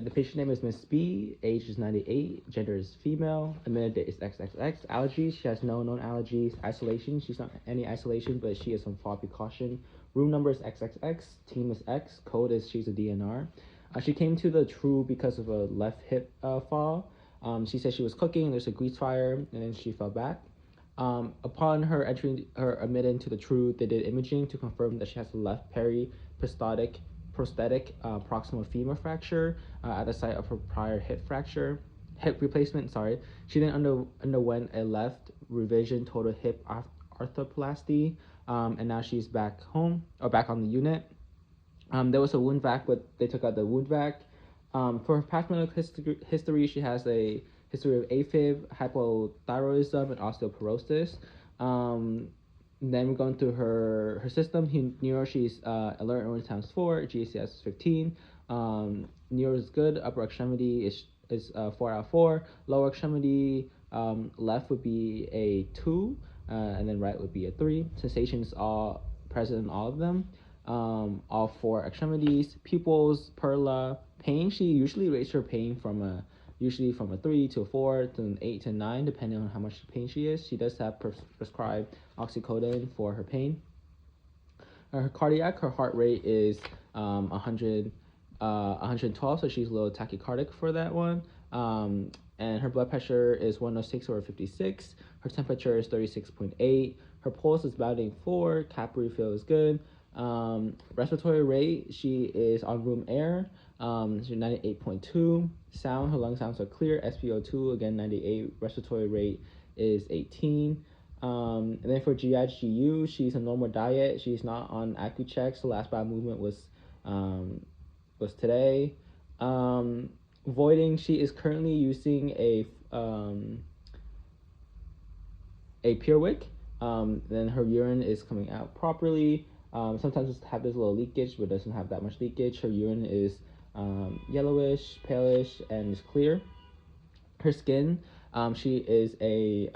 The patient name is Miss B, age is 98, gender is female, admitted date is XXX. Allergies, she has no known allergies. Isolation, she's not any isolation, but she is on fall precaution. Room number is XXX, team is X, code is she's a DNR. She came to the True because of a left hip fall. She said she was cooking, there's a grease fire, and then she fell back. Upon her entry, her admitting to the True, they did imaging to confirm that she has a left periprosthetic proximal femur fracture at the site of her prior hip replacement. Sorry, she then underwent a left revision total hip arthroplasty, and now she's back home or back on the unit. There was a wound vac, but they took out the wound vac. For her past medical history, she has a history of AFib, hypothyroidism, and osteoporosis. Then we're going through her system. Neuro, she's alert only times 4, GCS is 15. Neuro is good. Upper extremity is 4 out of 4. Lower extremity, left would be a 2, and then right would be a 3. Sensations are present in all of them. All 4 extremities. Pupils, perla, pain. She usually rates her pain from a 3 to a 4 to an 8 to 9, depending on how much pain she is. She does have prescribed oxycodone for her pain. Her cardiac, her heart rate is 112, so she's a little tachycardic for that one. And her blood pressure is 106/56. Her temperature is 36.8. Her pulse is bounding 4. Capillary flow is good. Respiratory rate, she is on room air. She's 98.2. Sound, her lung sounds are clear. SpO2, again 98. Respiratory rate is 18. And then for GIGU, she's a normal diet. She's not on Accucheck. The last bowel movement was today. Voiding, she is currently using a Purewick. Then her urine is coming out properly. Sometimes it's have this little leakage, but doesn't have that much leakage. Her urine is yellowish, palish, and is clear. Her skin, she is a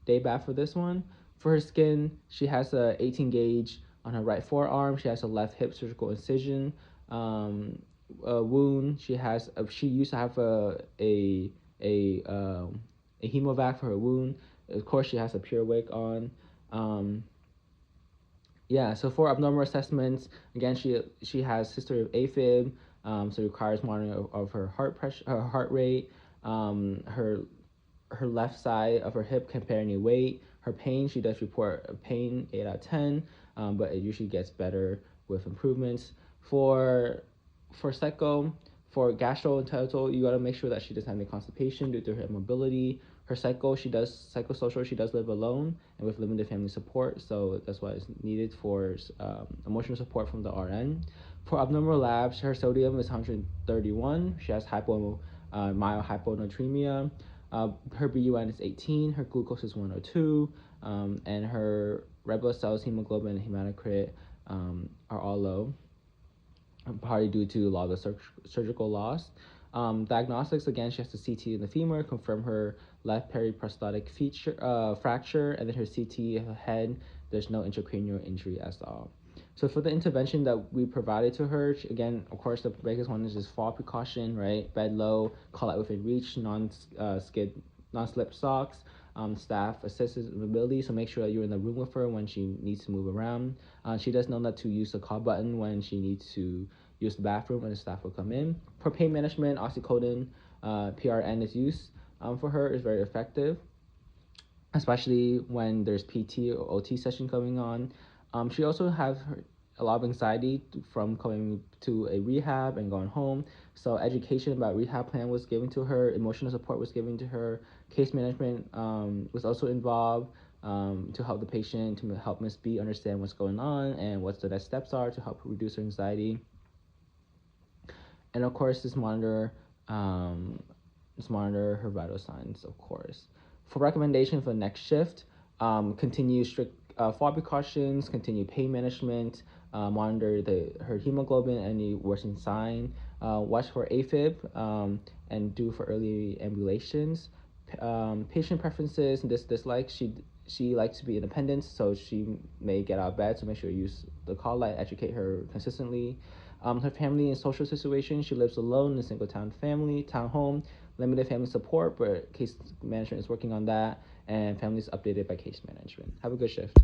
day bath for this one. For her skin, she has a 18 gauge on her right forearm. She has a left hip surgical incision. Wound. She used to have a hemovac for her wound. Of course, she has a Purewick on. So for abnormal assessments, again, she has history of AFib, so requires monitoring of her heart pressure, her heart rate, her left side of her hip can bear any weight. Her pain, she does report pain 8 out of 10, but it usually gets better with improvements. For psycho, for gastrointestinal, you gotta make sure that she doesn't have any constipation due to her immobility. Her psychosocial, she does live alone and with limited family support, so that's why it's needed for emotional support from the RN. For abnormal labs, her sodium is 131. She has mild hyponatremia. Her BUN is 18. Her glucose is 102, and her red blood cells, hemoglobin, and hematocrit are all low, partly due to a lot of the surgical loss. Diagnostics, again, she has the CT in the femur, confirm her left periprosthetic fracture, and then her CT of her head, there's no intracranial injury at all. So for the intervention that we provided to her, again, of course, the biggest one is just fall precaution, right? Bed low, call out within reach, non-slip socks. Staff assists mobility, so make sure that you're in the room with her when she needs to move around. She does know not to use the call button when she needs to use the bathroom, and the staff will come in. For pain management, oxycodone, PRN is used for her, is very effective, especially when there's PT or OT session going on. She also has a lot of anxiety from coming to a rehab and going home. So education about rehab plan was given to her, emotional support was given to her, case management was also involved to help the patient, to help Miss B understand what's going on and what the next steps are to help reduce her anxiety. And of course, just monitor her vital signs, of course. For recommendation for the next shift, continue strict fall precautions, continue pain management, monitor her hemoglobin, any worsening sign, watch for AFib, and do for early ambulations. Patient preferences and dislikes, she likes to be independent, so she may get out of bed, so make sure you use the call light, educate her consistently. Her family and social situation, she lives alone in a single townhome, limited family support, but case management is working on that, and family is updated by case management. Have a good shift.